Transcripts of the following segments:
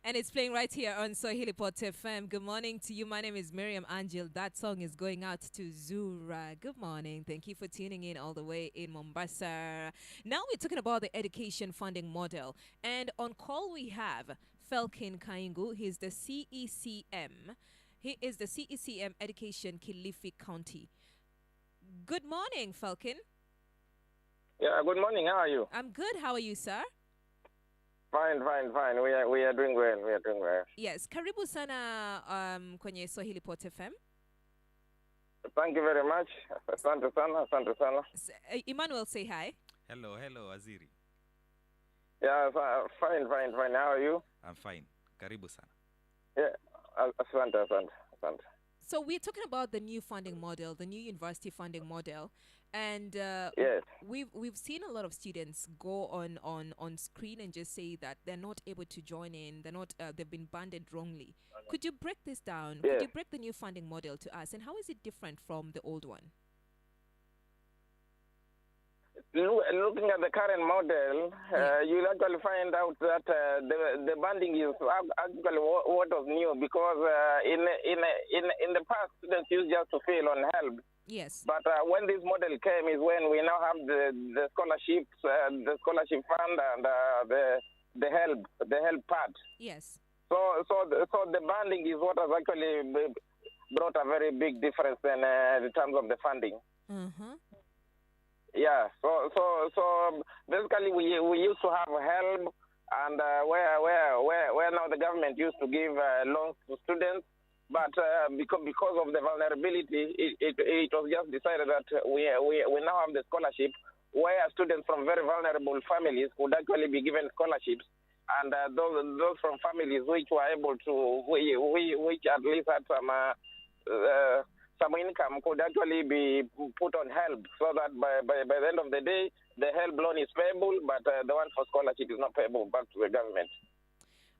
And it's playing right here on SwahiliPot FM. Good morning to you. My name is Miriam Angill. That song is going out to Zura. Good morning. Thank you for tuning in all the way in Mombasa. Now we're talking about the education funding model. And on call we have Felkin Kaingu. He's the CECM. He is the CECM Education Kilifi County. Good morning, Falcon. Yeah, good morning. How are you? I'm good. How are you, sir? Fine. We are doing well. We are doing well. Yes. Karibu sana kwenye SwahiliPot FM. Thank you very much. Asante sana. Emmanuel, say hi. Hello, Waziri. Yeah, fine. How are you? I'm fine. Karibu sana. Yeah, asante. So we're talking about the new funding model, the new university funding model, and yes, we've seen a lot of students go on screen and just say that they're not able to join in. They've been banded wrongly. Could you break this down? Yes. Could you break the new funding model to us, and how is it different from the old one? Looking at the current model, you'll actually find out that the banding is actually what was new, because in the past, students used just to fail on help. Yes. But when this model came is when we now have the scholarships, the scholarship fund, and the help part. Yes. So the banding is what has actually brought a very big difference in terms of the funding. Mm-hmm. Yeah, so basically we used to have help, and where now the government used to give loans to students, but because of the vulnerability, it was just decided that we now have the scholarship, where students from very vulnerable families could actually be given scholarships, and those from families which were able to, which at least had some income, could actually be put on help, so that by the end of the day, the help loan is payable, but the one for scholarship is not payable back to the government.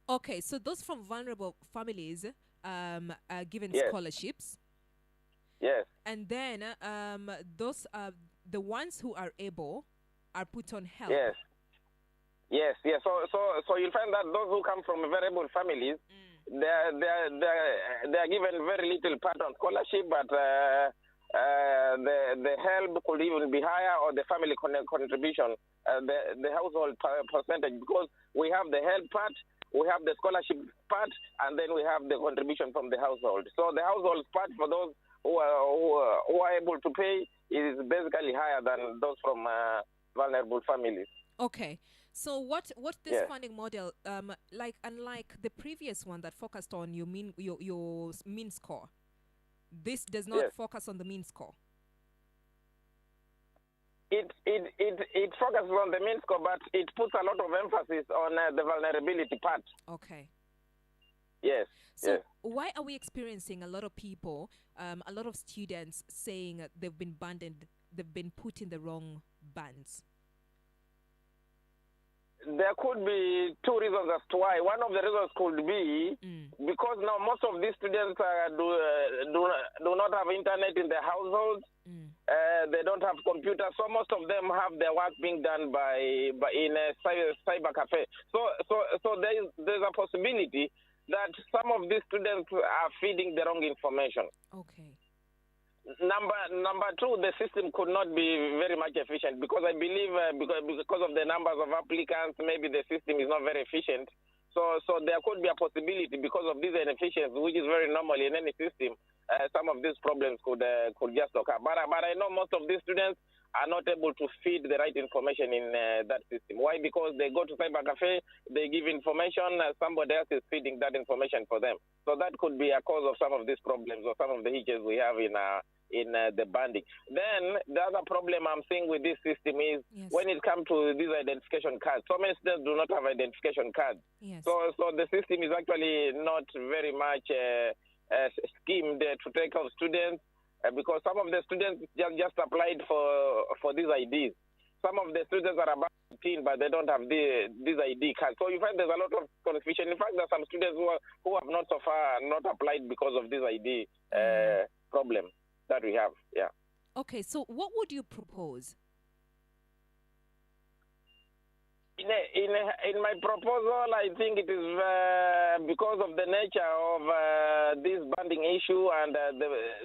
Okay, so those from vulnerable families are given Yes. scholarships. Yes. And then those the ones who are able are put on help. Yes. So you'll find that those who come from vulnerable families, they are given very little part on scholarship, but the help could even be higher, or the family contribution, the household percentage, because we have the help part, we have the scholarship part, and then we have the contribution from the household. So the household part for those who are able to pay is basically higher than those from vulnerable families. Okay, so what this Yes. funding model, unlike the previous one that focused on your mean score, this does not Yes. focus on the mean score. It focuses on the mean score, but it puts a lot of emphasis on the vulnerability part. Okay. Yes. So yes. why are we experiencing a lot of people, a lot of students saying they've been banded, they've been put in the wrong bands? There could be two reasons as to why. One of the reasons could be because now most of these students do not have internet in their households. They don't have computers, so most of them have their work being done in a cyber cafe. So there's a possibility that some of these students are feeding the wrong information. Okay. Number two, the system could not be very much efficient, because I believe because of the numbers of applicants, maybe the system is not very efficient. So there could be a possibility, because of this inefficiency, which is very normal in any system, some of these problems could just occur. But I know most of these students are not able to feed the right information in that system. Why? Because they go to cyber cafe, they give information, somebody else is feeding that information for them. So that could be a cause of some of these problems, or some of the hitches we have in the banding. Then the other problem I'm seeing with this system is when it comes to these identification cards. So many students do not have identification cards. Yes. So the system is actually not very much schemed to take care of students, because some of the students just applied for these IDs. Some of the students are about 18, but they don't have these ID cards. So you find there's a lot of confusion. In fact, there are some students who have not so far not applied because of this ID problem that we have. Yeah. Okay, so what would you propose? In my proposal, I think it is because of the nature of this banding issue and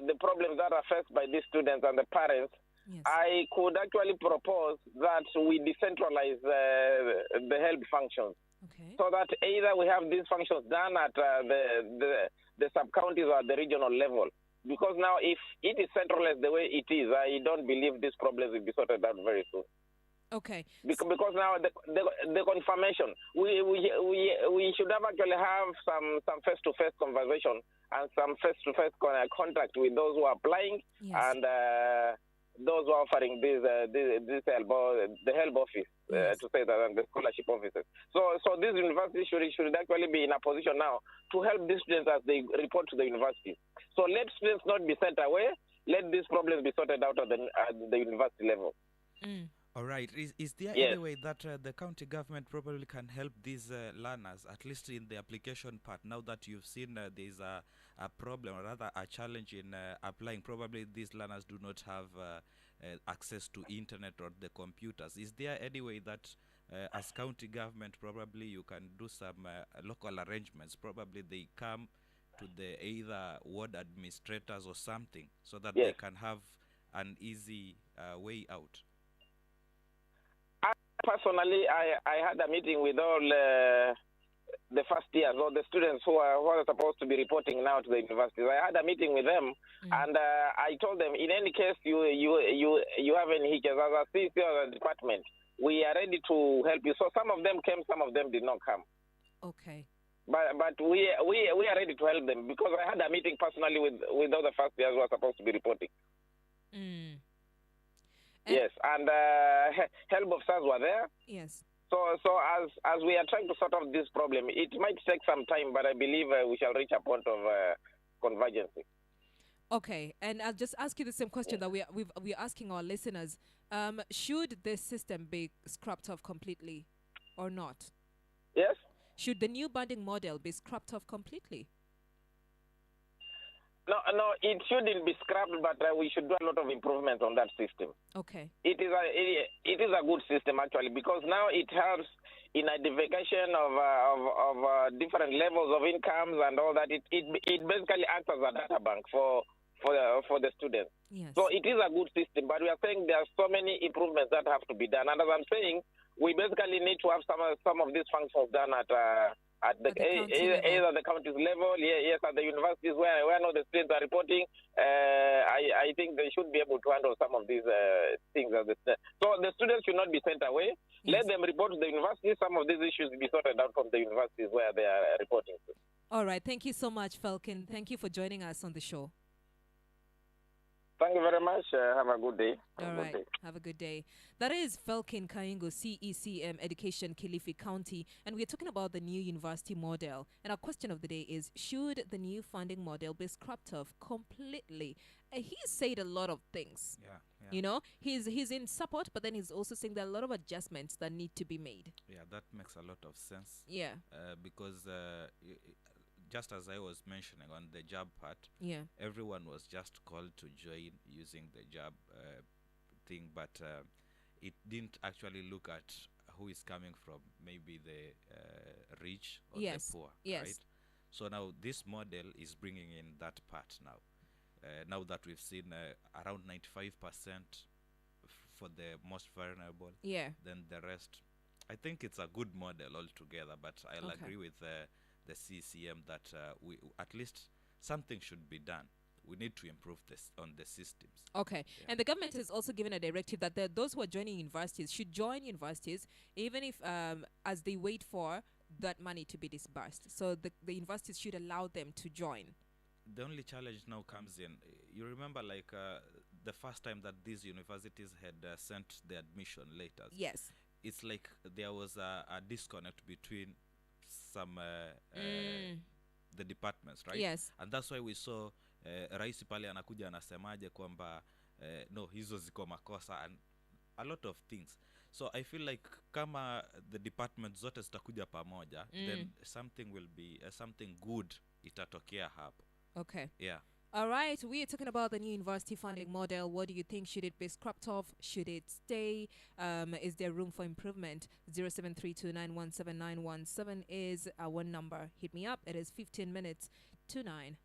the problems that are faced by these students and the parents. Yes. I could actually propose that we decentralize the help functions, Okay. so that either we have these functions done at the sub-counties or at the regional level. Because now, if it is centralized the way it is, I don't believe these problems will be sorted out very soon. Okay. Because now the confirmation, we should have actually have some face-to-face conversation and some face-to-face contact with those who are applying. Yes. And those who are offering this help, the help office, Yes. to say that, and the scholarship offices. So these universities should actually be in a position now to help these students as they report to the university. So let students not be sent away. Let these problems be sorted out at the university level. Mm. All right. Is there Yes. any way that the county government probably can help these learners, at least in the application part, now that you've seen there's a problem, or rather a challenge in applying? Probably these learners do not have access to internet or the computers. Is there any way that as county government, probably you can do some local arrangements? Probably they come to the either ward administrators or something, so that Yes. they can have an easy way out. Personally, I had a meeting with all the first years, or the students who are supposed to be reporting now to the universities. I had a meeting with them, and I told them, in any case you have any hitches, as a CC or a department, we are ready to help you. So some of them came, some of them did not come. Okay. But we are ready to help them, because I had a meeting personally with all the first years who are supposed to be reporting. Mm. Yes, and help officers were there. Yes. So as we are trying to sort out this problem, it might take some time, but I believe we shall reach a point of convergence. Okay, and I'll just ask you the same question that we're asking our listeners. Should this system be scrapped off completely or not? Yes? Should the new banding model be scrapped off completely? No, it shouldn't be scrapped, but we should do a lot of improvements on that system. Okay. It is a good system, actually, because now it helps in identification of different levels of incomes and all that. It basically acts as a data bank for the students. Yes. So it is a good system, but we are saying there are so many improvements that have to be done. And as I'm saying, we basically need to have some of these functions done at either the county's level, yes, at the universities where now the students are reporting. I think they should be able to handle some of these things. So the students should not be sent away. Yes. Let them report to the university. Some of these issues be sorted out from the universities where they are reporting to. All right. Thank you so much, Falcon. Thank you for joining us on the show. Thank you very much. Have a good day. All right. Have a good day. That is Falcon Kaingo, CECM Education, Kilifi County. And we're talking about the new university model. And our question of the day is, should the new funding model be scrapped off completely? He said a lot of things. Yeah. You know, he's in support, but then he's also saying there are a lot of adjustments that need to be made. Yeah, that makes a lot of sense. Yeah. Because just as I was mentioning on the job part, Yeah. everyone was just called to join using the job thing, but it didn't actually look at who is coming from, maybe the rich or Yes. the poor, Yes. right? So now this model is bringing in that part now. Now that we've seen around 95% for the most vulnerable, Yeah. then the rest, I think it's a good model altogether, but I'll Okay. agree with the CCM that we at least something should be done. We need to improve this on the systems. Okay. Yeah. And the government has also given a directive that those who are joining universities should join universities, even if as they wait for that money to be disbursed. So the universities should allow them to join. The only challenge now comes in. You remember, like the first time that these universities had sent the admission letters. Yes. It's like there was a disconnect between some the departments, right? Yes. And that's why we saw rais pale anakuja anasemaje kwamba no, hizo ziko makosa and a lot of things. So I feel like kama the departments zote zitakuja pamoja, then something will be something good itatokea hapo. Okay. Yeah. All right, we are talking about the new university funding model. What do you think? Should it be scrapped off? Should it stay? Is there room for improvement? 0732917917 is our number. Hit me up. It is 15 minutes to 9.